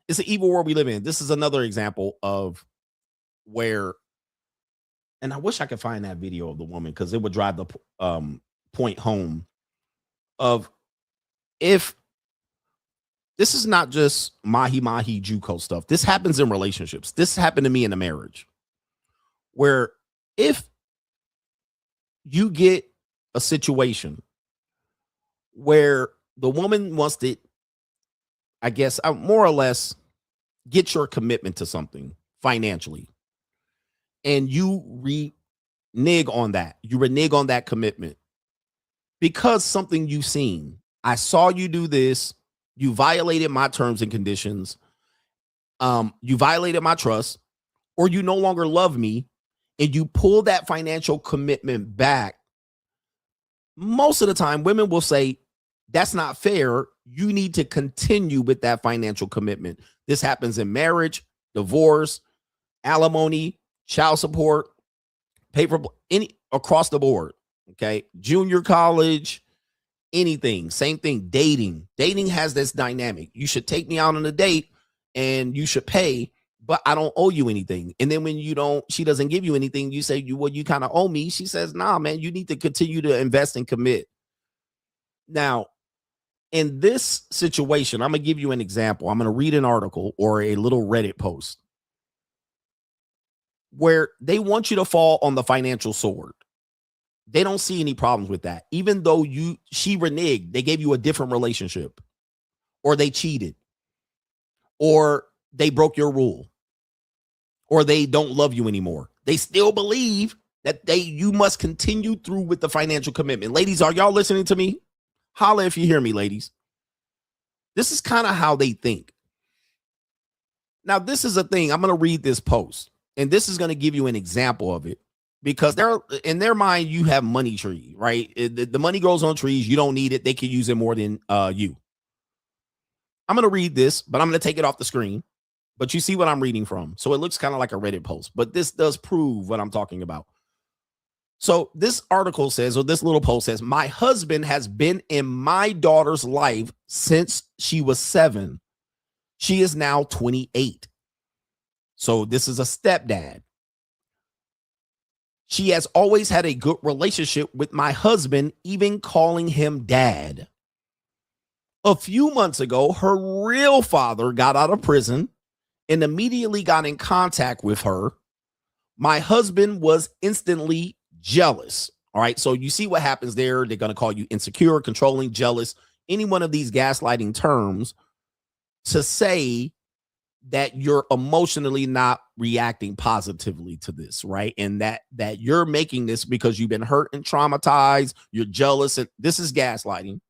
it's an evil world we live in. This is another example of where, and I wish I could find that video of the woman because it would drive the point home of, if this is not just mahi mahi JUCO stuff. This happens in relationships. This happened to me in a marriage where if you get a situation where the woman wants to, I guess, more or less get your commitment to something financially, and you renege on that. You renege on that commitment because something you've seen. I saw you do this. You violated my terms and conditions. You violated my trust, or you no longer love me, and you pull that financial commitment back. Most of the time, women will say, that's not fair. You need to continue with that financial commitment. This happens in marriage, divorce, alimony, child support, paper, any across the board. Okay. Junior college, anything, same thing. Dating has this dynamic. You should take me out on a date and you should pay, but I don't owe you anything. And then when she doesn't give you anything, you say, you kind of owe me. She says, nah, man, you need to continue to invest and commit. Now, in this situation, I'm going to give you an example. I'm going to read an article or a little Reddit post where they want you to fall on the financial sword. They don't see any problems with that. Even though she reneged, they gave you a different relationship, or they cheated, or they broke your rule, or they don't love you anymore. They still believe that you must continue through with the financial commitment. Ladies, are y'all listening to me? Holla if you hear me, ladies. This is kind of how they think. Now, this is a thing. I'm going to read this post, and this is going to give you an example of it, because in their mind, you have money tree, right? The money grows on trees. You don't need it. They can use it more than you. I'm going to read this, but I'm going to take it off the screen. But you see what I'm reading from. So it looks kind of like a Reddit post, but this does prove what I'm talking about. So this article says, or this little post says, my husband has been in my daughter's life since she was 7. She is now 28. So this is a stepdad. She has always had a good relationship with my husband, even calling him dad. A few months ago, her real father got out of prison and immediately got in contact with her. My husband was instantly jealous. All right. So you see what happens there. They're going to call you insecure, controlling, jealous, any one of these gaslighting terms to say that you're emotionally not reacting positively to this, right? And that you're making this because you've been hurt and traumatized, you're jealous, and this is gaslighting.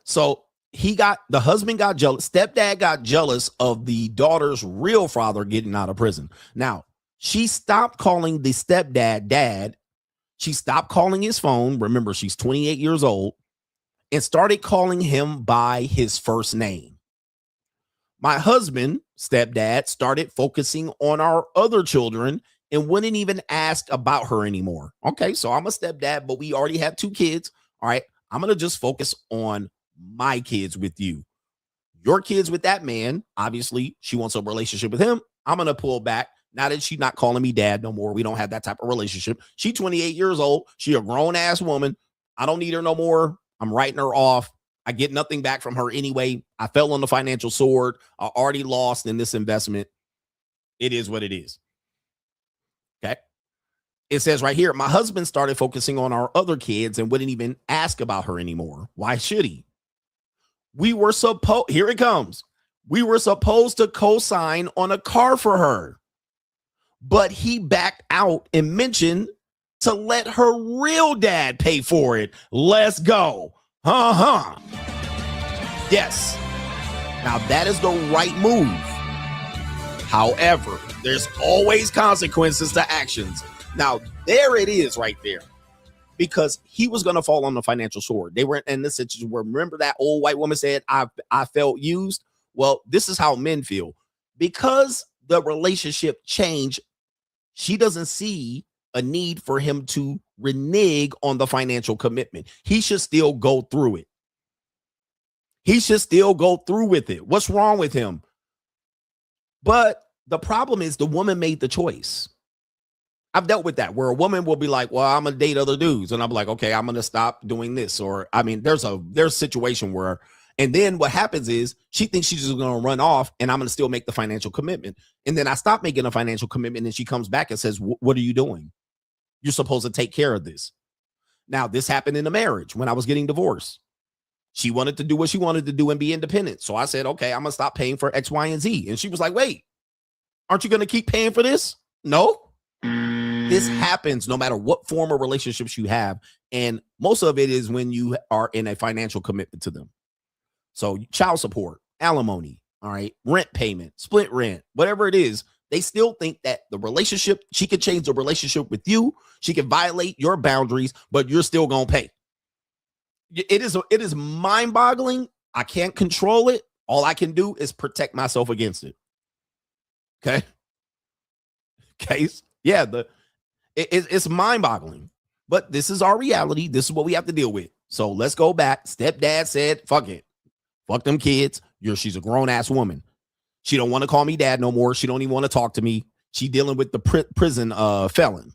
So the husband got jealous, stepdad got jealous of the daughter's real father getting out of prison. Now, she stopped calling the stepdad dad. She stopped calling his phone. Remember, she's 28 years old, and started calling him by his first name. My husband, stepdad, started focusing on our other children and wouldn't even ask about her anymore. Okay, so I'm a stepdad, but we already have 2 kids. All right, I'm going to just focus on my kids with you. Your kids with that man, obviously, she wants a relationship with him. I'm going to pull back. Now that she's not calling me dad no more, we don't have that type of relationship. She's 28 years old. She a grown-ass woman. I don't need her no more. I'm writing her off. I get nothing back from her anyway. I fell on the financial sword. I already lost in this investment. It is what it is. Okay. It says right here, my husband started focusing on our other kids and wouldn't even ask about her anymore. Why should he? Here it comes. We were supposed to co-sign on a car for her, but he backed out and mentioned to let her real dad pay for it. Let's go. Yes. Now that is the right move. However, there's always consequences to actions. Now, there it is right there. Because he was going to fall on the financial sword. They were in this situation where, remember that old white woman said, I felt used? Well, this is how men feel. Because the relationship changed, she doesn't see a need for him to renege on the financial commitment. He should still go through it. He should still go through with it. What's wrong with him? But the problem is the woman made the choice. I've dealt with that where a woman will be like, well, I'm going to date other dudes. And I'm like, okay, I'm going to stop doing this. Or, I mean, there's a situation where, and then what happens is she thinks she's just going to run off and I'm going to still make the financial commitment. And then I stop making a financial commitment and she comes back and says, what are you doing? You're supposed to take care of this. Now, this happened in a marriage when I was getting divorced. She wanted to do what she wanted to do and be independent. So I said, okay, I'm going to stop paying for X, Y, and Z. And she was like, wait, aren't you going to keep paying for this? No. This happens no matter what form of relationships you have. And most of it is when you are in a financial commitment to them. So child support, alimony, all right, rent payment, split rent, whatever it is, they still think that the relationship, she can change the relationship with you. She can violate your boundaries, but you're still going to pay. It is mind boggling. I can't control it. All I can do is protect myself against it. Okay. Case. Yeah. It's mind boggling, but this is our reality. This is what we have to deal with. So let's go back. Stepdad said, fuck it. Fuck them kids. She's a grown ass woman. She don't want to call me dad no more. She don't even want to talk to me. She dealing with the prison felon.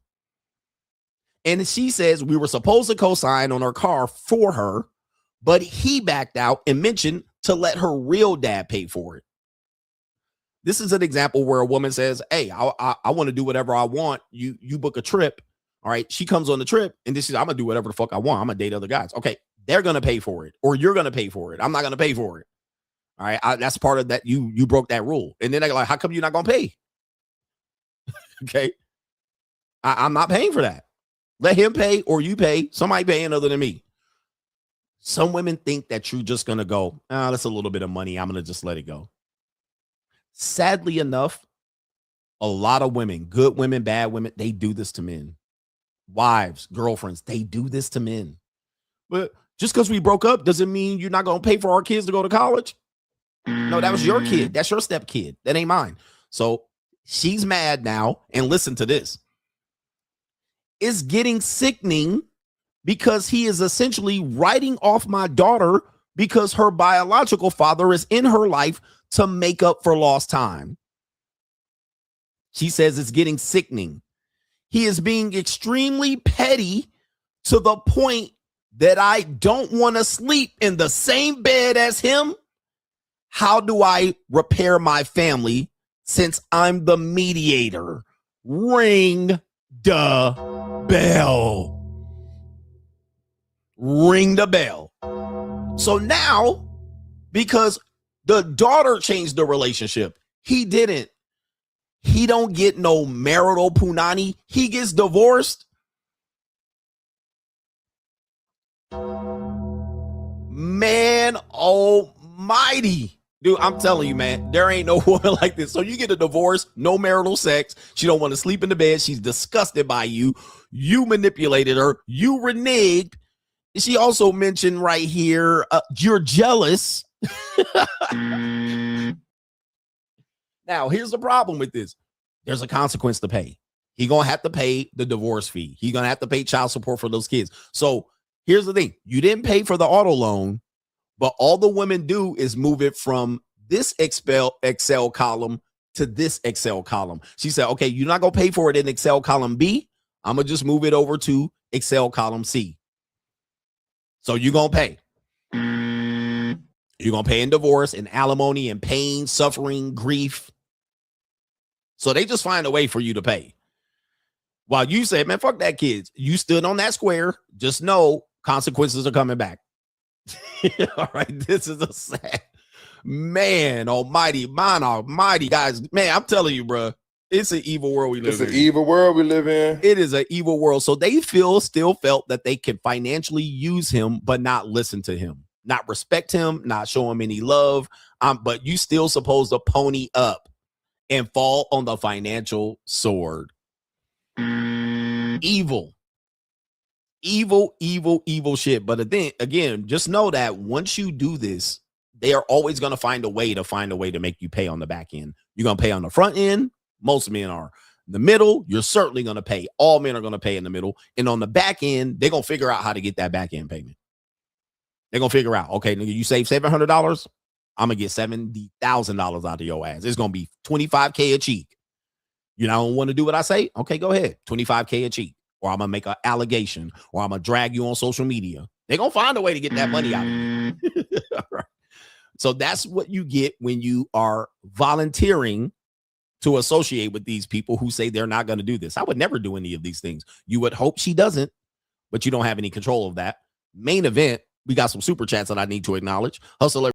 And she says we were supposed to co-sign on her car for her, but he backed out and mentioned to let her real dad pay for it. This is an example where a woman says, hey, I want to do whatever I want. You book a trip. All right. She comes on the trip and this is, I'm going to do whatever the fuck I want. I'm going to date other guys. Okay. They're going to pay for it or you're going to pay for it. I'm not going to pay for it. All right. That's part of that. You broke that rule. And then they're like, how come you're not going to pay? Okay. I'm not paying for that. Let him pay or you pay. Somebody paying other than me. Some women think that you're just going to go, that's a little bit of money. I'm going to just let it go. Sadly enough, a lot of women, good women, bad women, they do this to men. Wives, girlfriends, they do this to men. But just because we broke up doesn't mean you're not going to pay for our kids to go to college. No, that was your kid. That's your step kid. That ain't mine. So she's mad now. And listen to this. It's getting sickening because he is essentially writing off my daughter because her biological father is in her life to make up for lost time. She says it's getting sickening. He is being extremely petty to the point that I don't want to sleep in the same bed as him. How do I repair my family since I'm the mediator? Ring the bell. Ring the bell. So now, because the daughter changed the relationship, he didn't. He don't get no marital punani. He gets divorced. Man almighty. Dude, I'm telling you, man, there ain't no woman like this. So you get a divorce, no marital sex. She don't want to sleep in the bed. She's disgusted by you. You manipulated her. You reneged. She also mentioned right here, you're jealous. Now, here's the problem with this. There's a consequence to pay. He's going to have to pay the divorce fee. He's going to have to pay child support for those kids. So here's the thing. You didn't pay for the auto loan, but all the women do is move it from this Excel column to this Excel column. She said, okay, you're not going to pay for it in Excel column B. I'm going to just move it over to Excel column C. So you're going to pay. You're going to pay in divorce and alimony and pain, suffering, grief. So they just find a way for you to pay. While you say, man, fuck that kids. You stood on that square. Just know consequences are coming back. All right. This is a sad man almighty, guys. Man, I'm telling you, bro, it's an evil world we live in. It's an evil world we live in. It is an evil world. So they still felt that they can financially use him, but not listen to him, not respect him, not show him any love. But you still supposed to pony up and fall on the financial sword. Evil shit. But then again, just know that once you do this, they are always going to find a way to make you pay on the back end. You're going to pay on the front end. Most men are. The middle, you're certainly going to pay. All men are going to pay in the middle. And on the back end, they're going to figure out how to get that back end payment. They're gonna figure out, okay, nigga, you save $700, I'm gonna get $70,000 out of your ass. It's gonna be 25K a cheek. You don't want to do what I say? Okay, go ahead. 25K a cheek. Or I'm gonna make an allegation, or I'm gonna drag you on social media. They're gonna find a way to get that money out of you. Right. So that's what you get when you are volunteering to associate with these people who say they're not going to do this. I would never do any of these things. You would hope she doesn't, but you don't have any control of that. Main event, we got some super chats that I need to acknowledge. Hustle